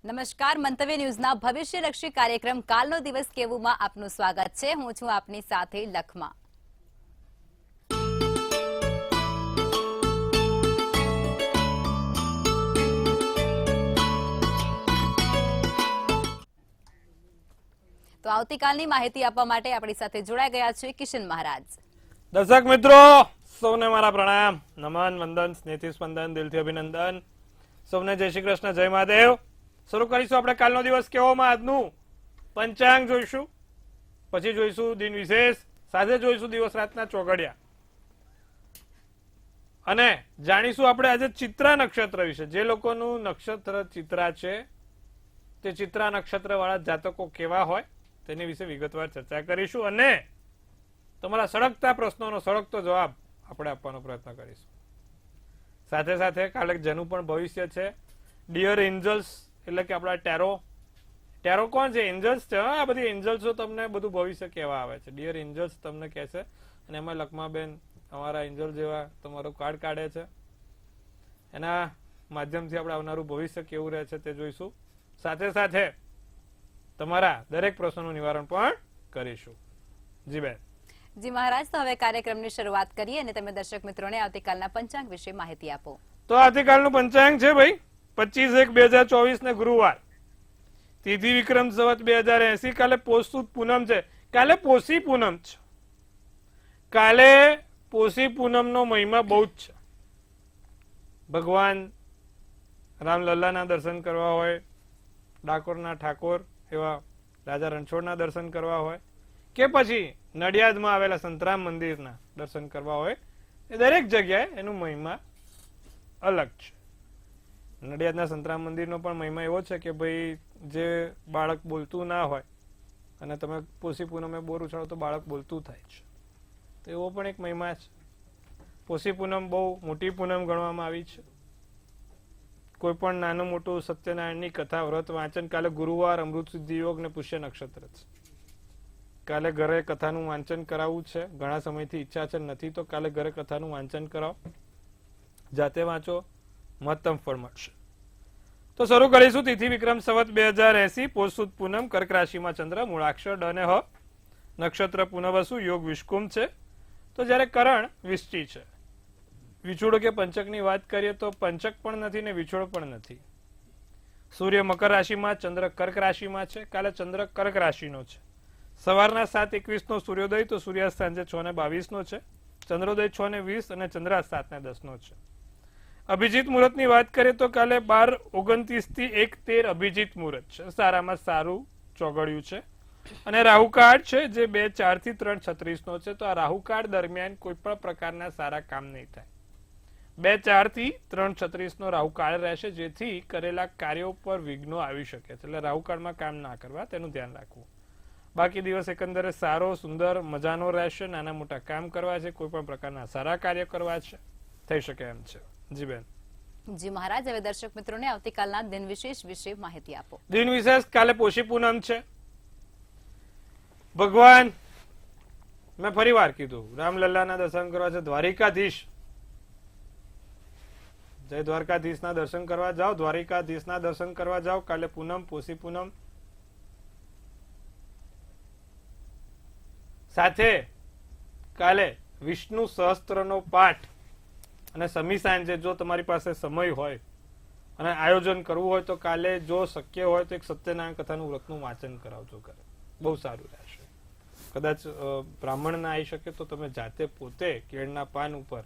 નમસ્કાર, મંતવ્ય ન્યૂઝના ભવિષ્યલક્ષી કાર્યક્રમ કાલનો દિવસ કેવુંમાં આપનું સ્વાગત છે. હું છું આપની સાથે લખમા. તો આવતીકાલની માહિતી આપવા માટે આપણી સાથે જોડાઈ ગયા છે કિશન મહારાજ. દર્શક મિત્રો સૌને મારા પ્રણામ, નમન, વંદન, સ્નેહથી સ્પંદન, દિલથી અભિનંદન. સૌને જય શ્રી કૃષ્ણ, જય મહાદેવ. શરૂ કરીશું આપણે કાલનો દિવસ કેવોમાં આજનું પંચાંગ જોઈશું, પછી જોઈશું દિન વિશેષ, સાથે જોઈશું દિવસ રાતના ચોઘડિયા અને જાણીશું આપણે આજે ચિત્રા નક્ષત્ર વિશે. જે લોકોનું નક્ષત્ર ચિત્રા છે તે ચિત્રા નક્ષત્ર વાળા જાતકો કેવા હોય તેની વિશે વિગતવાર ચર્ચા કરીશું અને તમારા સળગતા પ્રશ્નોનો સળગતો જવાબ આપણે આપવાનો પ્રયત્ન કરીશું. સાથે સાથે કાલે જેનું પણ ભવિષ્ય છે, ડિયર એન્જલ્સ એટલે કે આપણા ટેરો કોણ છે? એન્જલ્સ છે. આ બધી એન્જલ્સો તમને બધું ભવિષ્ય કહેવા આવે છે. ડિયર એન્જલ્સ તમને કહે છે અને એમાં લખમાબેન અમારા એન્જલ જેવા તમારું કાર્ડ કાઢે છે. એના માધ્યમથી આપણે આવનારું ભવિષ્ય કેવું રહે છે તે જોઈશું. સાથે સાથે તમારા દરેક પ્રશ્નોનું નિવારણ પણ કરીશું. જી બેન. જી મહારાજ, તો હવે કાર્યક્રમની શરૂઆત કરીએ અને તમે દર્શક મિત્રોને આવતીકાલના પંચાંગ વિશે માહિતી આપો. તો આવતીકાલનું પંચાંગ છે ભાઈ 25/1/2024 ને ગુરુવાર, તિથિ વિક્રમ સંવત 2080. કાલે પોષ સુદ પૂનમ છે. કાલે પોષી પૂનમ છે. કાલે પોષી પૂનમનો મહિમા બહુ જ છે. ભગવાન રામલલ્લાના દર્શન કરવા હોય, ડાકોરના ઠાકોર એવા રાજા રણછોડના દર્શન કરવા હોય, કે પછી નડિયાદમાં આવેલા સંતરામ મંદિરના દર્શન કરવા હોય, એ દરેક જગ્યાએ એનું મહિમા અલગ છે. નડિયાદના સંતરામ મંદિરનો પણ મહિમા એવો છે કે ભાઈ જે બાળક બોલતું ના હોય અને તમે પોષી પૂનમે બોર ઉછાળો તો બાળક બોલતું થાય છે, તો એવો પણ એક મહિમા છે. પોષી પૂનમ બહુ મોટી પૂનમ ગણવામાં આવી છે. કોઈ પણ નાનું મોટું સત્યનારાયણની કથા, વ્રત, વાંચન. કાલે ગુરુવાર, અમૃત સિદ્ધિ યોગ ને પુષ્ય નક્ષત્ર છે. કાલે ઘરે કથાનું વાંચન કરાવવું છે. ઘણા સમયથી ઈચ્છા છે, નથી તો કાલે ઘરે કથાનું વાંચન કરાવો, જાતે વાંચો, મહત્તમ ફળ મળશે. તો શરૂ કરીશું. તિથિ વિક્રમ સંવત 2080, પોષ સુદ પૂનમ, કર્ક રાશિમાં ચંદ્ર, મૂળાક્ષર ડ ને હ, નક્ષત્ર પુનઃવસુ, યોગ વિષ્કુમ છે. તો જયારે કરણ વિષ્ટિ છે. વિછોડો કે પંચકની વાત કરીએ તો પંચક પણ નથી ને વિછોડો પણ નથી. સૂર્ય મકર રાશિમાં, ચંદ્ર કર્ક રાશિમાં છે. કાલે ચંદ્ર કર્ક રાશિનો છે. સવારના 7:21 નો સૂર્યોદય, તો સૂર્યાસ્ત સાંજે 6:22 નો છે. ચંદ્રોદય 6:20 અને ચંદ્રાસ્ત 7:10 નો છે. અભિજીત મુહૂર્તની વાત કરીએ તો કાલે 12:29 થી 1:13 અભિજીત મુહૂર્ત છે. સારામાં સારું ચોગડિયું છે. અને રાહુકાળ છે જે 2:04 થી 3:36 નો છે. તો આ રાહુકાળ દરમિયાન કોઈ પણ પ્રકારના સારા કામ નહીં થાય. 2:04 થી 3:36 નો રાહુકાળ રહેશે, જેથી કરેલા કાર્યો પર વિઘ્નો આવી શકે છે. એટલે રાહુકાળમાં કામ ના કરવા, તેનું ધ્યાન રાખવું. બાકી દિવસ એકંદરે સારો, સુંદર, મજાનો રહેશે. નાના મોટા કામ કરવા છે, કોઈ પણ પ્રકારના સારા કાર્ય કરવા છે, થઈ શકે એમ છે. જી બેન. જી મહારાજ, હવે દર્શક મિત્રોને આવતીકાલના દિન વિશેષ વિશે માહિતી આપો. દિન વિશેષ કાલે પોષી પૂનમ છે. ભગવાન, મેં ફરી વાર કીધું, રામલલ્લાના દર્શન કરવા છે. દ્વારિકાધીશ, જય દ્વારકાધીશના દર્શન કરવા જાઓ, દ્વારિકાધીશના દર્શન કરવા જાઓ. કાલે પૂનમ, પોષી પૂનમ. સાથે કાલે વિષ્ણુ સહસ્ત્રનો પાઠ અને સમી સાંજે જો તમારી પાસે સમય હોય અને આયોજન કરવું હોય તો કાલે જો શક્ય હોય તો એક સત્યનારાયણ કથાનું વ્રતનું વાંચન કરાવજો કરે, બહુ સારું રહેશે. કદાચ બ્રાહ્મણ ના આવી શકે તો તમે જાતે પોતે કેળના પાન ઉપર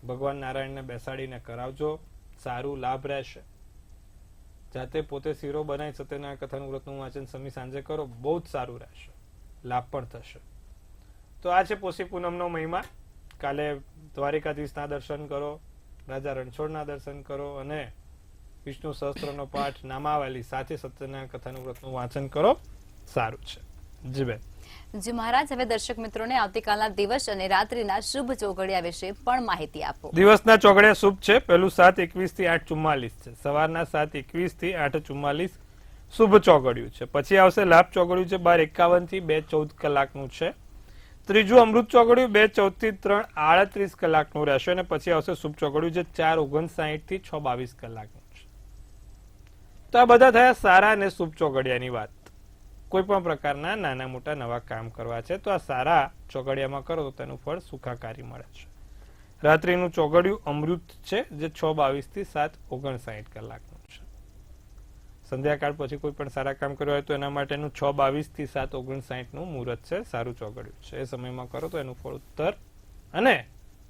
ભગવાન નારાયણને બેસાડીને કરાવજો, સારું લાભ રહેશે. જાતે પોતે શીરો બનાવી સત્યનારાયણ કથાનું વ્રતનું વાંચન સમી સાંજે કરો, બહુ જ સારું રહેશે, લાભ પણ થશે. તો આ છે પોષી પૂનમનો મહિમા. કાલે દ્વારિકાધીશના દર્શન કરો, રાજા રણછોડના દર્શન કરો અને વિષ્ણુ સહસ્ત્રનો પાઠ, નામાવલી સાથે સત્યનારાયણ કથાનું વ્રતનું વાંચન કરો, સારું છે. જી બેન. જી મહારાજ, હવે દર્શક મિત્રોને આવતીકાલના દિવસ અને રાત્રિના શુભ ચોઘડિયા વિશે પણ માહિતી આપો. દિવસના ચોઘડિયા શુભ છે. પહેલું 7:21 થી 8:44 છે. સવારના 7:21 થી 8:44 શુભ ચોઘડિયું છે. પછી આવશે લાભ ચોઘડિયું છે 12:51 થી 2:14 કલાકનું છે. ત્રીજું અમૃત ચોઘડિયું 2:14 થી 3:38 કલાકનું રહેશે અને પછી આવશે શુભ ચોઘડિયું જે 4:59 થી 6:22 કલાકનું છે. તો આ બધા થયા સારા અને શુભ ચોઘડિયાની વાત. કોઈ પણ પ્રકારના નાના મોટા નવા કામ કરવા છે તો આ સારા ચોઘડિયામાં કરો તો તેનું ફળ સુખાકારી મળે છે. રાત્રિનું ચોઘડિયું અમૃત છે, જે 6:22 થી 7:59 કલાકનું છે. સંધ્યાકાળ પછી કોઈ પણ સારા કામ કર્યું હોય તો એના માટેનું 6:22 થી 7:59 નું મુહૂર્ત છે, સારું ચોઘડિયું છે. એ સમયમાં કરો તો એનું ફળ ઉત્તર અને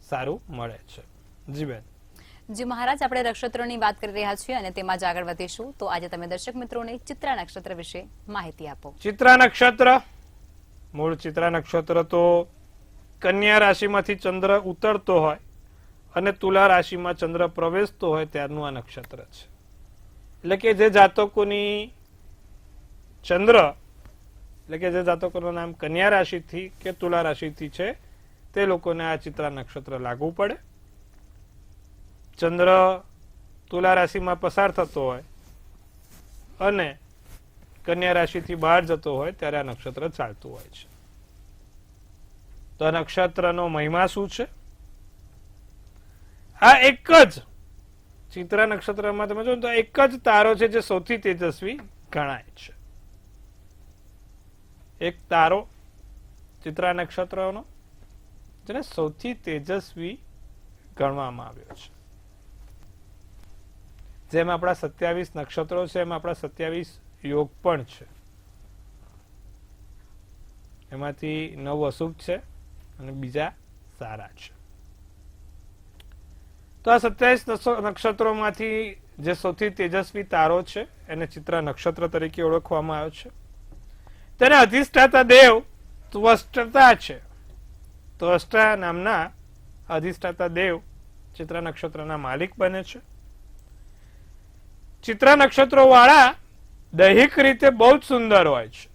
સારું મળે છે. જી બેન. જી મહારાજ, આપણે નક્ષત્રોની વાત કરી રહ્યા છીએ અને તેમાં જ આગળ વધીશું. તો આજે તમે દર્શક મિત્રોને ચિત્રા નક્ષત્ર વિશે માહિતી આપો. ચિત્રા નક્ષત્ર, મૂળ ચિત્રા નક્ષત્ર તો કન્યા રાશિમાંથી ચંદ્ર ઉતરતો હોય અને તુલા રાશિમાં ચંદ્ર પ્રવેશતો હોય ત્યારનું આ નક્ષત્ર છે. એટલે કે જે જાતકોની ચંદ્ર, એટલે કે જે જાતકોનું નામ કન્યા રાશિથી કે તુલા રાશિથી છે તે લોકોને આ ચિત્રા નક્ષત્ર લાગુ પડે. ચંદ્ર તુલા રાશિમાં પસાર થતો હોય અને કન્યા રાશિથી બહાર જતો હોય ત્યારે આ નક્ષત્ર ચાલતું હોય છે. તો આ નક્ષત્રનો મહિમા શું છે? આ એક જ ચિત્રા નક્ષત્રમાં તમે જો તો એક જ તારો છે જે સૌથી તેજસ્વી ગણાય છે. એક તારો ચિત્રા નક્ષત્રનો જેને સૌથી તેજસ્વી ગણવામાં આવ્યો છે. જેમ આપણા 27 નક્ષત્રો છે એમ આપણા 27 યોગ પણ છે. એમાંથી 9 અશુભ છે અને બીજા સારા છે. તો આ 27 નક્ષત્રોમાંથી જે સૌથી તેજસ્વી તારો છે એને ચિત્રા નક્ષત્ર તરીકે ઓળખવામાં આવ્યો છે. તેને અધિષ્ઠાતા દેવ ત્વષ્ટા છે. ત્વષ્ટા નામના અધિષ્ઠાતા દેવ ચિત્રા નક્ષત્રના માલિક બને છે. ચિત્રા નક્ષત્રો વાળા દૈહિક રીતે બહુ જ સુંદર હોય છે.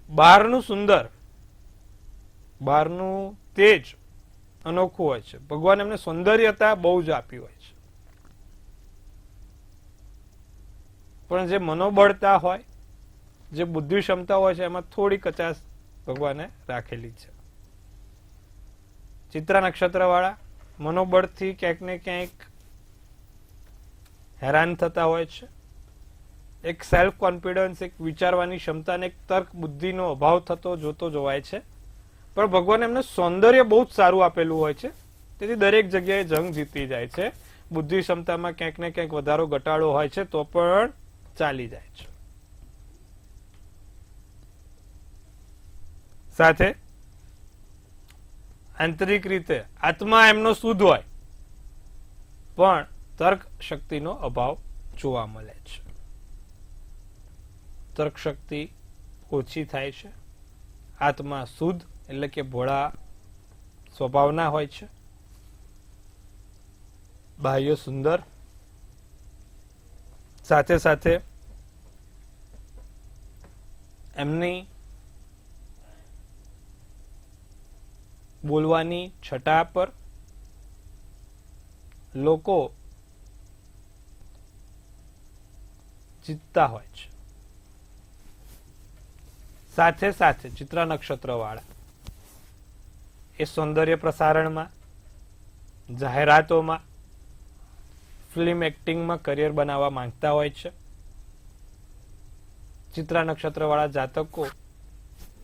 બહારનું સુંદર, બહારનું તેજ અનોખું હોય છે. ભગવાન એમને સૌંદર્યતા બહુ જ આપી હોય છે. પણ જે મનોબળતા હોય, જે બુદ્ધિ ક્ષમતા હોય છે એમાં થોડી કચાશ ભગવાને રાખેલી છે. ચિત્રા નક્ષત્ર વાળા મનોબળથી ક્યાંક ને ક્યાંક હેરાન થતા હોય છે. એક સેલ્ફ કોન્ફિડન્સ, એક વિચારવાની ક્ષમતા અને એક તર્ક બુદ્ધિનો અભાવ થતો જોતો જોવાય છે. પણ ભગવાન એમને સૌંદર્ય બહુ જ સારું આપેલું હોય છે, તેથી દરેક જગ્યાએ જંગ જીતી જાય છે. બુદ્ધિ ક્ષમતામાં ક્યાંક ને ક્યાંક વધારો ઘટાડો હોય છે તો પણ ચાલી જાય છે. સાથે આંતરિક રીતે આત્મા એમનો શુદ્ધ હોય પણ તર્ક શક્તિનો અભાવ જોવા મળે છે. તર્ક શક્તિ ઓછી થાય છે. આત્મા શુદ્ધ એટલે કે ભોળા સ્વભાવના હોય છે. બાહ્ય સુંદર, સાથે સાથે એમની બોલવાની છટા પર લોકો જીતતા હોય છે. સાથે સાથે ચિત્રા નક્ષત્ર વાળા એ સૌંદર્ય પ્રસારણમાં, જાહેરાતોમાં, ફિલ્મ એક્ટિંગમાં કરિયર બનાવવા માંગતા હોય છે. ચિત્રા નક્ષત્ર વાળા જાતકો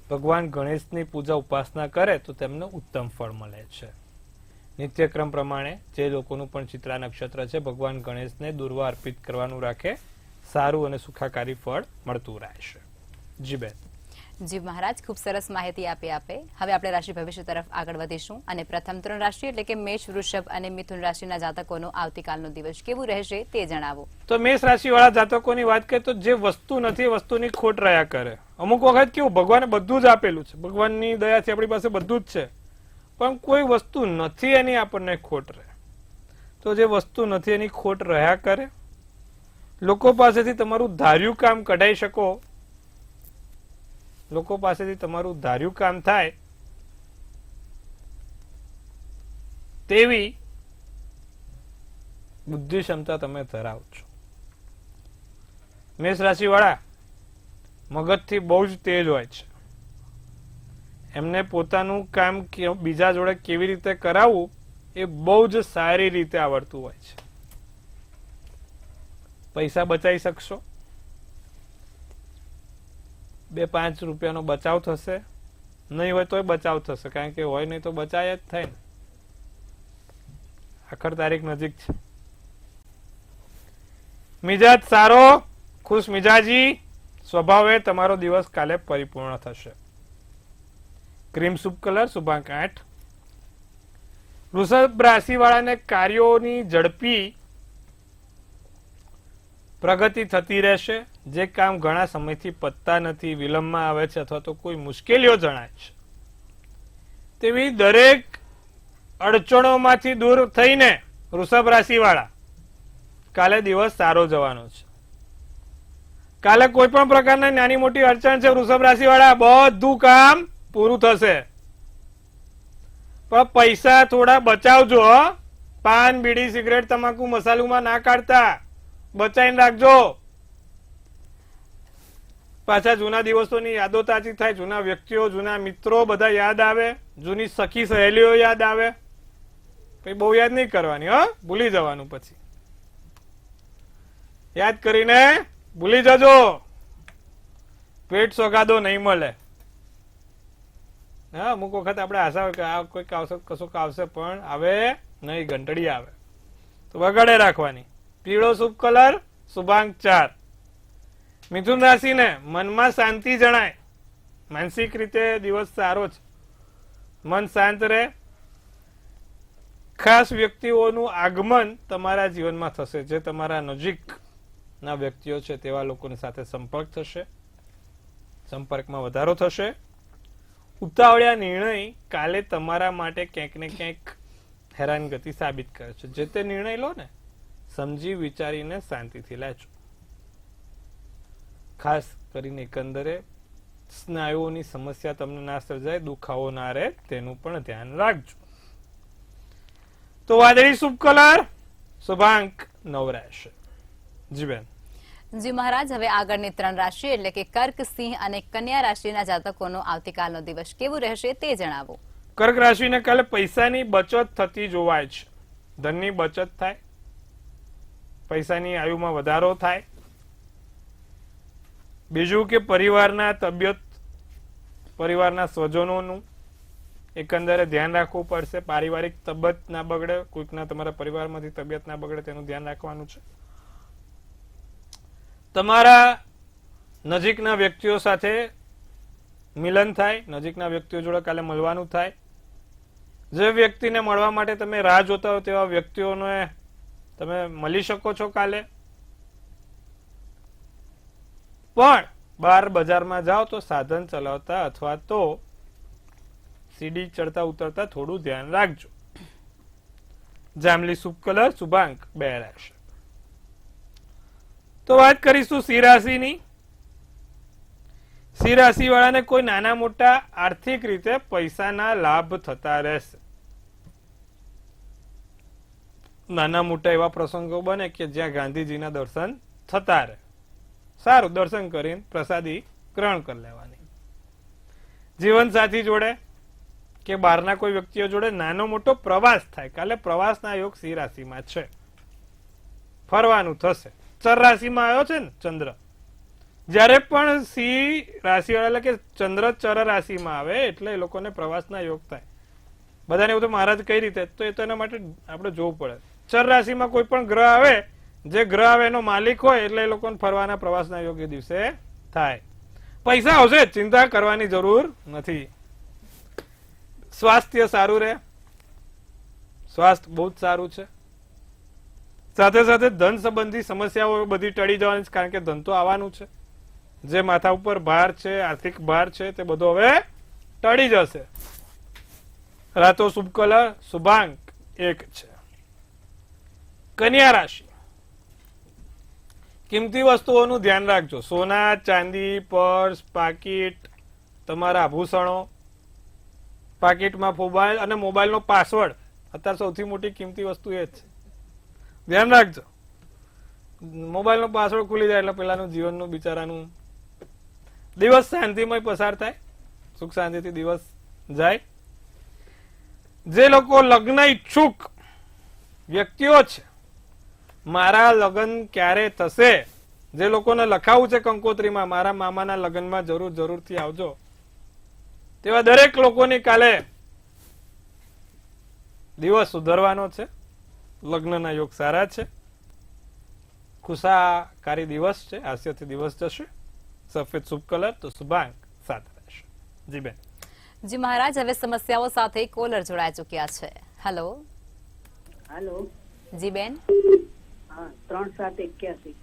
ભગવાન ગણેશની પૂજા ઉપાસના કરે તો તેમને ઉત્તમ ફળ મળે છે. નિત્યક્રમ પ્રમાણે જે લોકોનું પણ ચિત્રા નક્ષત્ર છે ભગવાન ગણેશને દુર્વા અર્પિત કરવાનું રાખે, સારું અને સુખાકારી ફળ મળતું રહેશે. જી બેન. જી મહારાજ, ખૂબ સરસ માહિતી આપે. હવે આપણે રાશિ ભવિષ્ય તરફ આગળ વધીશું અને પ્રથમ 3 રાશિ એટલે કે મેષ, વૃષભ અને મિથુન રાશિના જાતકોનો આવતીકાલનો દિવસ કેવું રહેશે તે જણાવો. તો મેષ રાશિ વાળા જાતકોની વાત કરીએ તો જે વસ્તુ નથી એ વસ્તુની ખોટ રહ્યા કરે. અમુક વખત કેવું ભગવાને બધું જ આપેલું છે, ભગવાનની દયાથી આપણી પાસે બધું જ છે, પણ કોઈ વસ્તુ નથી એની આપણને ખોટ રહે. તો જે વસ્તુ નથી એની ખોટ રહ્યા કરે. લોકો પાસેથી તમારું ધાર્યું કામ કઢાઈ શકો, લોકો પાસેથી તમારું ધાર્યું કામ થાય તેવી બુદ્ધિ ક્ષમતા તમે ધરાવો છો. મેષ રાશિ વાળા મગજથી બહુ જ તેજ હોય છે. એમને પોતાનું કામ બીજા જોડે કેવી રીતે કરાવવું એ બહુ જ સારી રીતે આવડતું હોય છે. પૈસા બચાવી શકશો, 2-5 રૂપિયાનો બચાવ થશે, નહીં હોય તોય બચાવ થશે, કારણ કે હોય નહીં તો બચાય જ થાય ને. આખર તારીખ નજીક છે. મિજાજ સારો, ખુશ મિજાજી સ્વભાવે તમારો દિવસ કાલે પરિપૂર્ણ થશે. ક્રીમ શુભ કલર, શુભાંક 8. વૃષભ રાશિ વાળાને કાર્યોની ઝડપી પ્રગતિ થતી રહેશે. જે કામ ઘણા સમયથી પતતા નથી, વિલંબમાં આવે છે અથવા તો કોઈ મુશ્કેલીઓ જણાય છે, તેવી દરેક અડચણોમાંથી દૂર થઈને વૃષભ રાશિ વાળા કાલે દિવસ સારો જવાનો છે. કાલે કોઈ પણ પ્રકારની નાની મોટી અડચણ છે વૃષભ રાશિ વાળા, બધું કામ પૂરું થશે. પણ પૈસા થોડા બચાવજો. પાન, બીડી, સિગરેટ, તમાકુ, મસાલુમાં ના કાઢતા, બચાઈને રાખજો. પાછા જૂના દિવસોની યાદો તાજી થાય, જૂના વ્યક્તિઓ, જૂના મિત્રો બધા યાદ આવે, જૂની સખી સહેલીઓ યાદ આવે. પછી બહુ યાદ નહીં કરવાની, ભૂલી જવાનું. પછી યાદ કરીને ભૂલી જજો, પેટ સોગાદો નહીં મળે. હા, અમુક વખત આપણે આશા હોય કે આ કોઈક આવશે, કશુંક આવશે, પણ આવે નહીં, ઘંટડી આવે તો વગાડે રાખવાની. પીળો શુભ કલર, શુભાંક 4. મિથુન રાશિને મનમાં શાંતિ જણાય, માનસિક રીતે દિવસ સારો છે, મન શાંત રહે. ખાસ વ્યક્તિઓનું આગમન તમારા જીવનમાં થશે, જે તમારા નજીકના વ્યક્તિઓ છે તેવા લોકોની સાથે સંપર્ક થશે, સંપર્કમાં વધારો થશે. ઉતાવળિયા નિર્ણય કાલે તમારા માટે ક્યાંક ને ક્યાંક હેરાનગતિ સાબિત કરે છે. જે તે નિર્ણય લો ને, સમજી વિચારીને શાંતિથી લેજો. ખાસ કરીને એકંદરે સ્નાયુઓની સમસ્યા તમને ના સર્જાય, દુખાવો ના રહે, તેનું પણ ધ્યાન રાખજો. તો વાદળી શુભ કલર, શુભાંક 9 રહેશે. જી બેન. જી મહારાજ, હવે આગળની 3 રાશિ એટલે કે કર્ક, સિંહ અને કન્યા રાશિના જાતકોનો આવતીકાલનો દિવસ કેવું રહેશે તે જણાવો. કર્ક રાશિને કાલે પૈસાની બચત થતી જોવાય છે. ધનની બચત થાય, પૈસાની આયુમાં વધારો થાય. બીજું કે પરિવારના તબિયત, પરિવારના સ્વજનોનું એકંદરે ધ્યાન રાખવું પડશે. પારિવારિક તબિયત ના બગડે, કોઈકના તમારા પરિવારમાંથી તબિયત ના બગડે તેનું ધ્યાન રાખવાનું છે. તમારા નજીકના વ્યક્તિઓ સાથે મિલન થાય, નજીકના વ્યક્તિઓ જોડે કાલે મળવાનું થાય. જે વ્યક્તિને મળવા માટે તમે રાહ જોતા હો તેવા વ્યક્તિઓને તમે મળી શકો છો કાલે. પણ બહાર બજારમાં જાઓ તો સાધન ચલાવતા અથવા તો સીડી ચડતા ઉતરતા થોડું ધ્યાન રાખજો. જાંબલી શુભ કલર, શુભાંક 2 રહેશે. તો વાત કરીશું સિંહ રાશિની. સિંહ રાશિ વાળાને કોઈ નાના મોટા આર્થિક રીતે પૈસાના લાભ થતા રહેશે. નાના મોટા એવા પ્રસંગો બને કે જ્યાં ગાંધીજીના દર્શન થતા રહે. સારું, દર્શન કરીને પ્રસાદી ગ્રહણ કરી લેવાની. જીવન સાથી જોડે કે બહારના કોઈ વ્યક્તિઓ જોડે નાનો મોટો પ્રવાસ થાય. કાલે પ્રવાસના યોગ સિંહ રાશિમાં છે, ફરવાનું થશે. ચર રાશિમાં આવ્યો છે ને ચંદ્ર, જ્યારે પણ સિંહ રાશિ વાળા એટલે કે ચંદ્ર ચર રાશિમાં આવે એટલે એ લોકોને પ્રવાસના યોગ થાય. બધાને એવું તો મહારાજ કઈ રીતે, તો એ તો એના માટે આપણે જોવું પડે. ચર રાશિમાં કોઈ પણ ગ્રહ આવે, જે ગ્રહ આવે એનો માલિક હોય એટલે એ લોકોને ફરવાના પ્રવાસના યોગ એ દિવસે થાય. પૈસા આવશે, ચિંતા કરવાની જરૂર નથી. સ્વાસ્થ્ય સારું રહે, સ્વાસ્થ્ય બહુ જ સારું છે. સાથે સાથે ધન સંબંધી સમસ્યાઓ બધી ટળી જવાની છે, કારણ કે ધન તો આવવાનું છે. જે માથા ઉપર ભાર છે, આર્થિક ભાર છે, તે બધો હવે ટળી જશે. રાતો શુભ કલર, શુભાંક 1 છે. કન્યા રાશિ, કિંમતી વસ્તુઓનું ધ્યાન રાખજો. સોના, ચાંદી, પર્સ, પાકીટ, તમારા આભૂષણો, પાકીટમાં મોબાઈલ અને મોબાઈલનો પાસવર્ડ. અત્યારે સૌથી મોટી કિંમતી વસ્તુ એ જ છે, ધ્યાન રાખજો. મોબાઈલનો પાસવર્ડ ખુલી જાય એટલે પેલાનું જીવનનું બિચારાનું દિવસ શાંતિમય પસાર થાય, સુખ શાંતિથી દિવસ જાય. જે લોકો લગ્ન ઈચ્છુક વ્યક્તિઓ છે મારા લગ્ન ક્યારે થશે, જે લોકોને લખાવું છે કંકોત્રીમાં મારા મામાના લગ્નમાં જરૂરથી આવજો, તેવા દરેક લોકોની કાલે દિવસ સુધરવાનો છે. લગ્નના યોગ સારા છે, ખુશાકારી દિવસ છે, હાસ્યથી દિવસ જશે. સફેદ શુભ કલર તો શુભાંક 7 રહેશે. જી બેન. જી મહારાજ, હવે સમસ્યાઓ સાથે કોલર જોડાઈ ચુક્યા છે. હેલો. હેલો. જી બેન. હા, 3781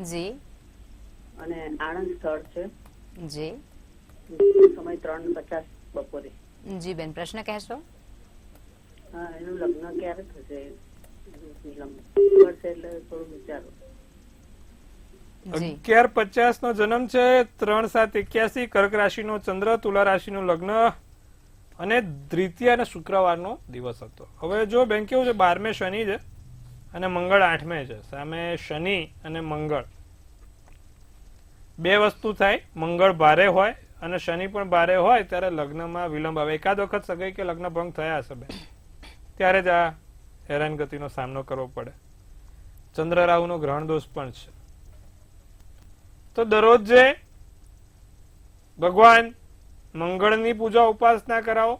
જી. અને આણંદ સ્થળ છે. જી. સમય 3:50 બપોરે. જી બેન, પ્રશ્ન કહેશો? હા, એનું લગ્ન ક્યારે થશે? વર્ષે એટલે થોડું વિચારો. જી. 11:50 નો જન્મ છે, 3/7/81 કર્ક રાશિનો ચંદ્ર, તુલા રાશિનું લગ્ન અને દ્વિતીય અને શુક્રવારનો દિવસ હતો. હવે જો બેન કેવું છે, 12મે શનિ છે અને મંગળ 8મે છે. સામે શનિ અને મંગળ બે વસ્તુ થાય, મંગળ ભારે હોય અને શનિ પણ ભારે હોય ત્યારે લગ્નમાં વિલંબ આવે. એકાદ વખત સગાઈ કે લગ્ન ભંગ થયા હશે બેન, ત્યારે જ આ હેરાનગતિનો સામનો કરવો પડે. ચંદ્ર રાહુનો ગ્રહણ દોષ પણ છે. તો દરરોજ જે ભગવાન મંગળની પૂજા ઉપાસના કરાવો,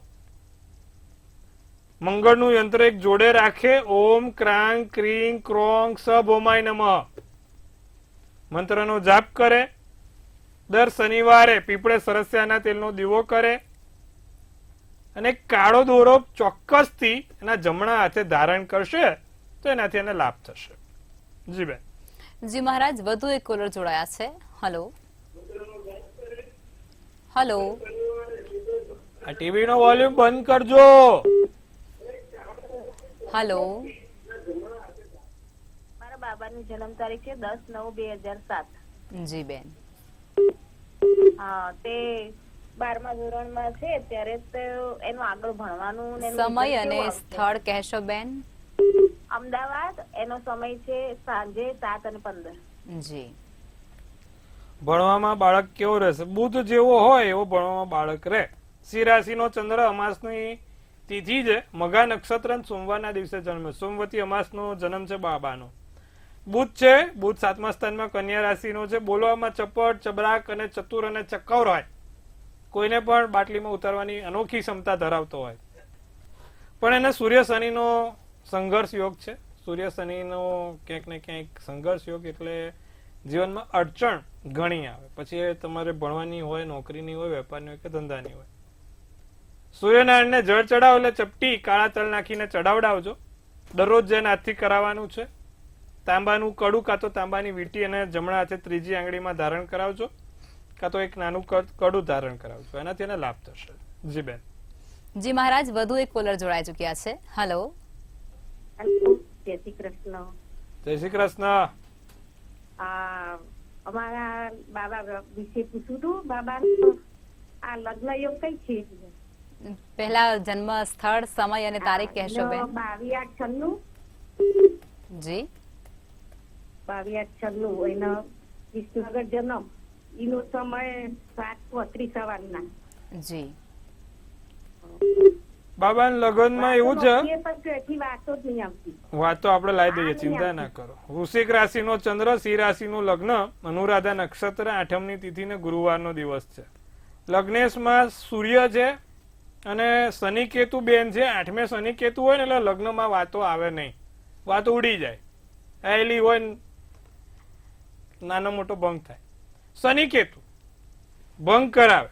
મંગળનું યંત્ર એક જોડે રાખે, ઓમ ક્રાંગ ક્રીંગ ક્રોંગ સભોમાય નમઃ મંત્રનો જાપ કરે, દર શનિવારે પીપળે સરસ્યાના તેલનો દીવો કરે અને કાળો દોરો ચોક્કસથી એના જમણા હાથે ધારણ કરશે તો એનાથી એને લાભ થશે. જી બેન. જી મહારાજ, વધુ એક કોલર જોડાયા છે. હેલો. હેલો. આ ટીવી નો વોલ્યુમ બંધ કરજો. હેલો. મારા બાબાની જન્મ તારીખ છે 10/9/2007. જી બેન. હા, તે 12મા ધોરણમાં છે ત્યારે તો એનું આગળ ભણવાનું ને એનું સમય result અને કેવું આવશે? સ્થળ કહેશો બેન? અમદાવાદ. એનો સમય છે સાંજે 7:15. જી. ભણવામાં બાળક કેવો રહેશે? બુધ જેવો હોય એવો ભણવામાં બાળક રહે. સિંહ રાશિનો ચંદ્ર, અમાસની તિથિ છે, મઘા નક્ષત્ર અને સોમવારના દિવસે જન્મે. સોમવતી અમાસનો જન્મ છે બાબાનો. બુધ છે, બુધ 7મા સ્થાનમાં કન્યા રાશિનો છે. બોલવામાં ચપટ, ચબરાક અને ચતુર અને ચક્કર હોય. કોઈને પણ બાટલીમાં ઉતારવાની અનોખી ક્ષમતા ધરાવતો હોય. પણ એને સૂર્ય શનિનો સંઘર્ષ યોગ છે. સૂર્ય શનિનો ક્યાંક ને ક્યાંક સંઘર્ષ યોગ એટલે જીવનમાં અડચણ ઘણી આવે. પછી એ તમારે ભણવાની હોય, નોકરીની હોય, વેપારની હોય કે ધંધાની હોય. સૂર્યનારાયણને જળ ચડાવો એટલે ચપટી કાળા તલ નાખીને ચડાવડાવજો. દરરોજ જેને હાથથી કરાવવાનું છે. તાંબાનું કડું કાં તો તાંબાની વીંટી અને જમણા હાથે ત્રીજી આંગળીમાં ધારણ કરાવજો, કાં તો એક નાનું કડું ધારણ કરાવજો. એનાથી એને લાભ થશે. જી બેન. જી મહારાજ, વધુ એક કોલર જોડાઈ ચુક્યા છે. હેલો. હેલો, જય શ્રી કૃષ્ણ. જય શ્રી કૃષ્ણ. અમારા બાબા વિશે પૂછ્યું હતું. બાબા આ લગ્ન યોગ કઈ છે? પહેલા જન્મ સ્થળ, સમય અને તારીખ કહેશો બેન? 22/8/96. જી. 22/8/96 એનો વિસનગર જન્મ. એનો સમય 7:35 સવારના. જી. બાબાના લગ્નમાં એવું છે, એ પણ કઈથી વાતો જ નહીં આવતી. વાતો આપણે લાવી દઈએ, ચિંતા ના કરો. વૃશ્ચિક રાશિનો ચંદ્ર, સિંહ રાશિનું લગ્ન, અનુરાધા નક્ષત્ર, 8મની તિથિ ને ગુરુવારનો દિવસ છે. લગ્નેશમાં સૂર્ય છે અને શનિ કેતુ બેન છે. 8મે શનિ કેતુ હોય ને એટલે લગ્નમાં વાતો આવે નહીં, વાતો ઉડી જાય. આયેલી હોય નાનો મોટો ભંગ થાય. શનિ કેતુ ભંગ કરાવે,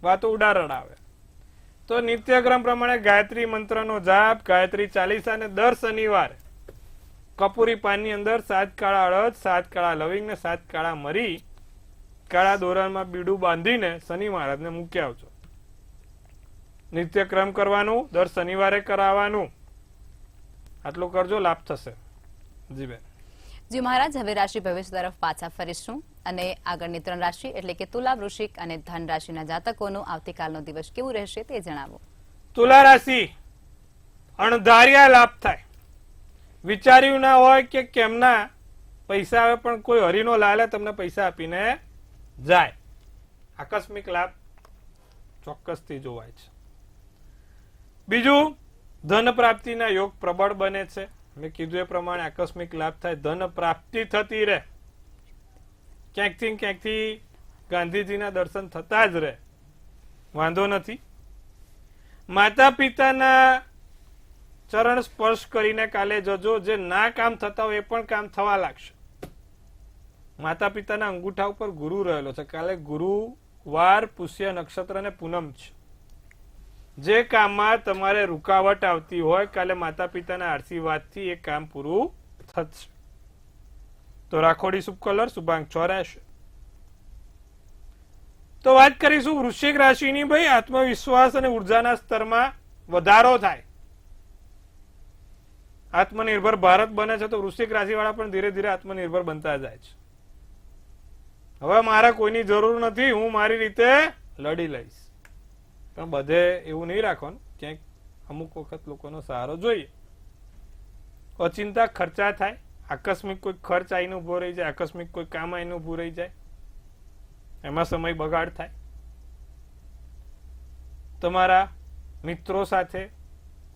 વાતો ઉડારડ આવે. તો નિત્યક્રમ પ્રમાણે ગાયત્રી મંત્રનો જાપ, ગાયત્રી ચાલીસા ને દર શનિવારે કપૂરી પાનની અંદર 7 કાળા અડદ, 7 કાળા લવિંગ ને 7 કાળા મરી કાળા દોરામાં બીડું બાંધીને શનિ મહારાજને મૂકી આવજો. નિત્યક્રમ કરવાનું, દર શનિવારે કરાવવાનું. આટલું કરજો, લાભ થશે. જી બેન. જી મહારાજ, હવે રાશિ ભવિષ્ય તરફ પાછા ફરીશું અને આગળની 3 રાશિ એટલે કે તુલા, વૃશ્ચિક અને ધન રાશિના જાતકોનો આવતીકાલનો દિવસ કેવું રહેશે તે જણાવો. તુલા રાશિ, અણધાર્યા લાભ થાય. વિચાર્યું ના હોય કે કેમના પૈસા આવે, પણ કોઈ હરીનો લાલે તમને પૈસા આપીને જાય. આકસ્મિક લાભ ચોક્કસથી જોવાય છે. બીજું, ધન પ્રાપ્તિના યોગ પ્રબળ બને છે. મેં કીધું એ પ્રમાણે આકસ્મિક લાભ થાય, ધન પ્રાપ્તિ થતી રહે, ક્યાંકથી ગાંધીજીના દર્શન થતા જ રહે, વાંધો નથી. માતા પિતાના ચરણ સ્પર્શ કરીને કાલે જજો, જે ના કામ થતા હોય એ પણ કામ થવા લાગશે. માતા પિતાના અંગૂઠા ઉપર ગુરુ રહેલો છે, કાલે ગુરુવાર, પુષ્ય નક્ષત્ર અને પૂનમ છે. જે કામમાં તમારે રૂકાવટ આવતી હોય, કાલે માતા પિતાના આશીર્વાદથી એ કામ પૂરું થશે. તો રાખોડી શુભ કલર, શુભાંક 6 રહેશે. તો વાત કરીશું વૃશ્ચિક રાશિની. ભાઈ, આત્મવિશ્વાસ અને ઉર્જાના સ્તરમાં વધારો થાય, આત્મનિર્ભર ભારત બને છે. તો વૃશ્ચિક રાશિ વાળા પણ ધીરે ધીરે આત્મનિર્ભર બનતા જાય છે. હવે મારે કોઈની જરૂર નથી, હું મારી રીતે લડી લઈશ. પણ બધે એવું નહીં રાખવાનું, ક્યાંક અમુક વખત લોકોનો સહારો જોઈએ. અચિંતા ખર્ચા થાય, આકસ્મિક કોઈ ખર્ચ આવીને ઉભો રહી જાય, આકસ્મિક કોઈ કામ આવીને ઉભું રહી જાય, એમાં સમય બગાડ થાય. તમારા મિત્રો સાથે,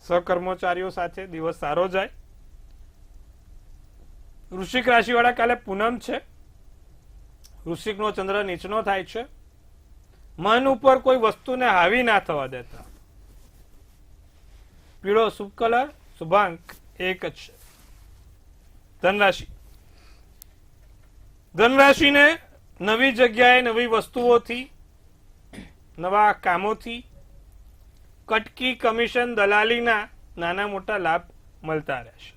સહકર્મચારીઓ સાથે દિવસ સારો જાય. વૃશ્ચિક રાશિ વાળા કાલે પૂનમ છે, વૃશ્ચિક નો ચંદ્ર નીચનો થાય છે. મન ઉપર કોઈ વસ્તુને હાવી ના થવા દેતા. પીળો શુભ કલર, શુભાંક 1 છે. ધનરાશિ, ધનરાશિને નવી જગ્યાએ, નવી વસ્તુઓથી, નવા કામોથી, કટકી, કમિશન, દલાલીના નાના મોટા લાભ મળતા રહેશે.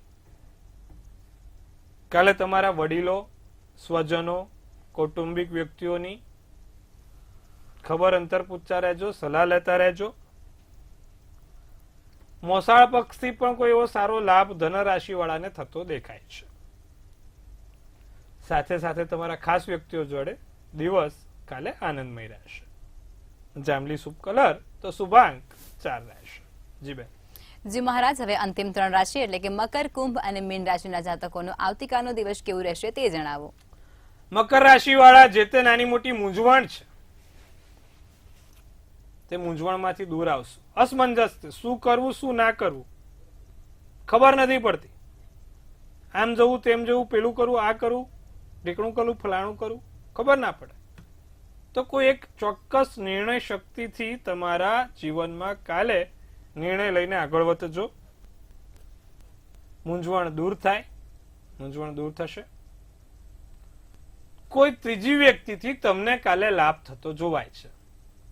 કાલે તમારા વડીલો, સ્વજનો, કૌટુંબિક વ્યક્તિઓની ખબર અંતર પૂછતા રહેજો, સલાહ લેતા રહેજો. મોસાળ પક્ષથી પણ કોઈ એવો સારો લાભ ધનરાશિ વાળાને થતો દેખાય છે. સાથે સાથે તમારા ખાસ વ્યક્તિઓ જોડે દિવસ કાલે આનંદમય રહેશે. જાંબલી શુભ કલર, તો શુભાંક 4 રહેશે. જી બેન. જી મહારાજ, હવે અંતિમ 3 રાશિ એટલે કે મકર, કુંભ અને મીન રાશિના જાતકોનો આવતીકાલનો દિવસ કેવું રહેશે તે જણાવો. મકર રાશિ વાળા, જે તે નાની મોટી મૂંઝવણ છે તે મૂંઝવણમાંથી દૂર આવશો. અસમંજસ, શું કરવું શું ના કરવું ખબર નથી પડતી. આમ જવું તેમ જવું, પેલું કરવું આ કરવું, ઢીકણું કરવું ફલાણું કરવું, ખબર ના પડે. તો કોઈ એક ચોક્કસ નિર્ણય શક્તિથી તમારા જીવનમાં કાલે નિર્ણય લઈને આગળ વધજો. મૂંઝવણ દૂર થાય, મૂંઝવણ દૂર થશે. કોઈ ત્રીજી વ્યક્તિથી તમને કાલે લાભ થતો જોવાય છે.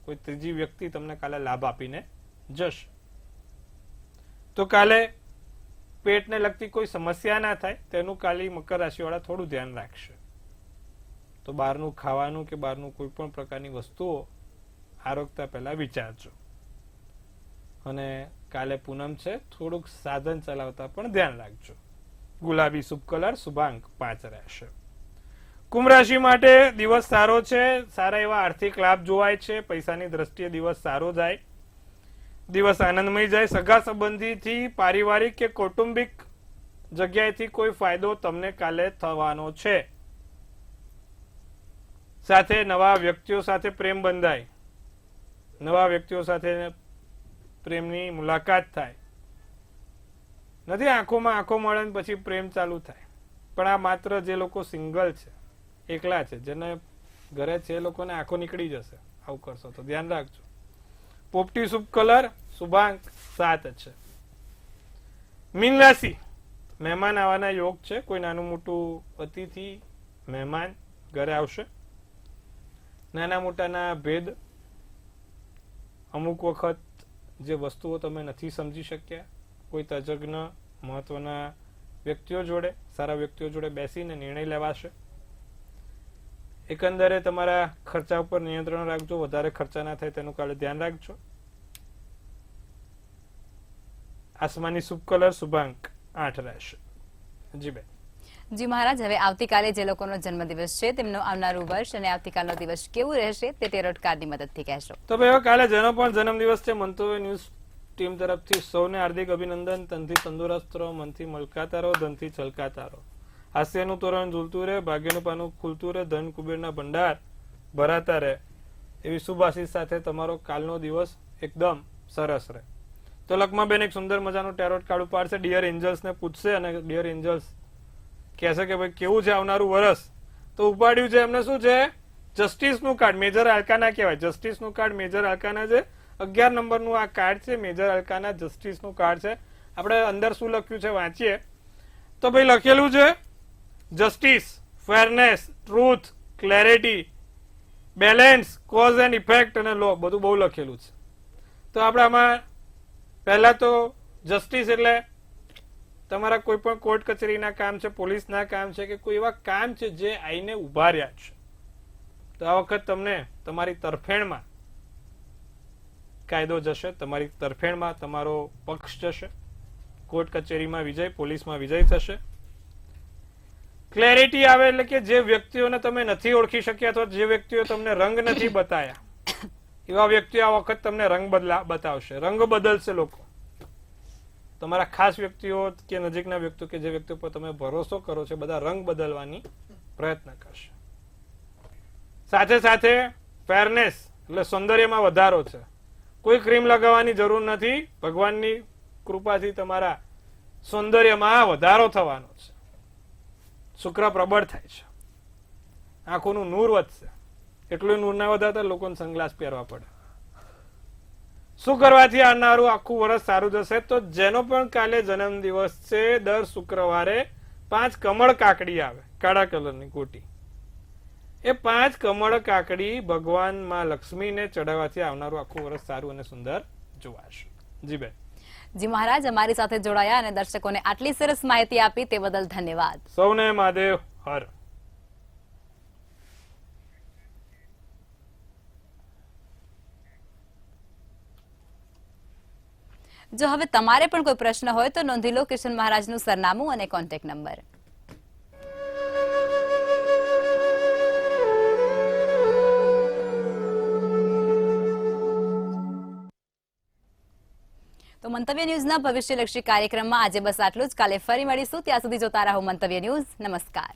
કોઈ ત્રીજી વ્યક્તિ તમને કાલે લાભ આપીને જશે. તો કાલે પેટને લગતી કોઈ સમસ્યા ના થાય તેનું કાલે મકર રાશિ વાળા થોડું ધ્યાન રાખશે. તો બહારનું ખાવાનું કે બહારનું કોઈ પણ પ્રકારની વસ્તુઓ આરોગતા પહેલા વિચારજો. અને કાલે પૂનમ છે, થોડુંક સાધન ચલાવતા પણ ધ્યાન રાખજો. ગુલાબી શુભ કલર, શુભાંક 5 રહેશે. કુંભ રાશિ માટે દિવસ સારો છે, સારા એવા આર્થિક લાભ જોવાય છે. પૈસાની દ્રષ્ટિએ દિવસ સારો જાય, દિવસ આનંદમય જાય. સગા સંબંધીથી, પારિવારિક કે કૌટુંબિક જગ્યાએથી કોઈ ફાયદો તમને કાલે થવાનો છે. સાથે નવા વ્યક્તિઓ સાથે પ્રેમ બંધાય, નવા વ્યક્તિઓ સાથે પ્રેમની મુલાકાત થાય. નથી આંખોમાં આંખો મળે પછી પ્રેમ ચાલુ થાય, પણ આ માત્ર જે લોકો સિંગલ છે, એકલા છે, જેને ઘરે છે, એ લોકોને આંખો નીકળી જશે આવું કરશો તો. ધ્યાન રાખજો. પોપટી શુભ કલર, શુભાંક 7 છે. મીન રાશિ, મહેમાન આવવાના યોગ છે. કોઈ નાનું મોટું અતિથિ મહેમાન ઘરે આવશે. નાના મોટાના ભેદ, અમુક વખત જે વસ્તુઓ તમે નથી સમજી શક્યા, કોઈ તજજ્ઞ મહત્વના વ્યક્તિઓ જોડે, સારા વ્યક્તિઓ જોડે બેસીને નિર્ણય લેવાશે. એકંદરે તમારા ખર્ચા ઉપર નિયંત્રણ રાખજો, વધારે ખર્ચા ના થાય તેનું કાલે ધ્યાન રાખજો. આસમાની શુભ કલર, શુભાંક 8 રહેશે. જી બેન. જી મહારાજ, હવે આવતીકાલે જે લોકોનો જન્મદિવસ છે તેમનો આવનારું વર્ષ અને આવતીકાલનો દિવસ કેવું રહેશે તે ટેરોટ કાર્ડની મદદથી કહેશો. તો ભાઈ, કાલે જેનો પણ જન્મદિવસ છે, મંતવ્ય ન્યૂઝ ટીમ તરફથી સૌને હાર્દિક અભિનંદન. તનથી તંદુરસ્ત રહો, મનથી મલકાતા રહો, ધનથી છલકાતા રહો. હાસ્યનું તોરણ ઝૂલતું રહે, ભાગ્યનું પાનું ખુલતું રહે, ધન કુબેરના ભંડાર ભરાતા રહે, એવી શુભ આશીષ સાથે તમારો કાલનો દિવસ એકદમ સરસ રહે. તો લક્ષ્માબેન એક સુંદર મજાનું ટેરોટ કાર્ડ ઉપાડશે, ડિયર એન્જલ્સ ને પૂછશે અને ડિયર એન્જલ્સ કહેશે કે ભાઈ કેવું છે આવનારું વર્ષ. તો ઉપાડ્યું છે એમને શું છે? જસ્ટિસ નું કાર્ડ. મેજર આલ્કાના કહેવાય. જસ્ટિસ નું કાર્ડ મેજર આલ્કાના છે. 11 નંબરનું આ કાર્ડ છે, મેજર આલ્કાના જસ્ટિસ નું કાર્ડ છે. આપણે અંદર શું લખ્યું છે વાંચીએ તો ભાઈ લખેલું છે justice, fairness, truth, clarity, balance, cause and effect અને લો, બધું બહુ લખેલું છે. તો આપણે આમાં પહેલા તો જસ્ટિસ એટલે તમારા કોઈ પણ કોર્ટ કચેરીના કામ છે, પોલીસના કામ છે કે કોઈ એવા કામ છે જે આઈને ઉભા રહ્યા છે. તો આ વખત તમને તમારી તરફેણમાં કાયદો જશે, તમારી તરફેણમાં તમારો પક્ષ જશે. કોર્ટ કચેરીમાં વિજય, પોલીસમાં વિજય થશે. ક્લેરિટી આવે એટલે કે જે વ્યક્તિઓને તમે નથી ઓળખી શક્યા અથવા જે વ્યક્તિઓ તમને રંગ નથી બતાયા એવા વ્યક્તિઓ આ વખત તમને રંગ બતાવશે, રંગ બદલશે. લોકો તમારા ખાસ વ્યક્તિઓ કે નજીકના વ્યક્તિઓ કે જે વ્યક્તિઓ પર તમે ભરોસો કરો છો બધા રંગ બદલવાની પ્રયત્ન કરશે. સાથે સાથે ફેરનેસ એટલે સૌંદર્યમાં વધારો છે. કોઈ ક્રીમ લગાવવાની જરૂર નથી. ભગવાનની કૃપાથી તમારા સૌંદર્યમાં વધારો થવાનો છે. શુક્ર પ્રબળ થાય છે, આંખોનું નૂર વધશે. એટલું નૂર ના વધારતા લોકોને સનગ્લાસ પહેરવા પડે. શું કરવાથી આવનારું આખું વર્ષ સારું જશે? તો જેનો પણ કાલે જન્મ દિવસ છે દર શુક્રવારે 5 કમળ કાકડી આવે, કાળા કલરની ગોટી. એ 5 કમળ કાકડી ભગવાન માં લક્ષ્મીને ચડાવવાથી આવનારું આખું વર્ષ સારું અને સુંદર જોવાશે. જી બેન. જી મહારાજ, અમારી સાથે જોડાયા અને દર્શકોને આટલી સરસ માહિતી આપી તે બદલ ધન્યવાદ. સૌને મહાદેવ હર. જો હવે તમારે પણ કોઈ પ્રશ્ન હોય તો નોંધી લો કિશન મહારાજનું સરનામું અને કોન્ટેક્ટ નંબર. તો મંતવ્ય ન્યૂઝના ભવિષ્યલક્ષી કાર્યક્રમમાં આજે બસ આટલું જ. કાલે ફરી મળીશું. ત્યાં સુધી જોતા રહો મંતવ્ય ન્યૂઝ. નમસ્કાર.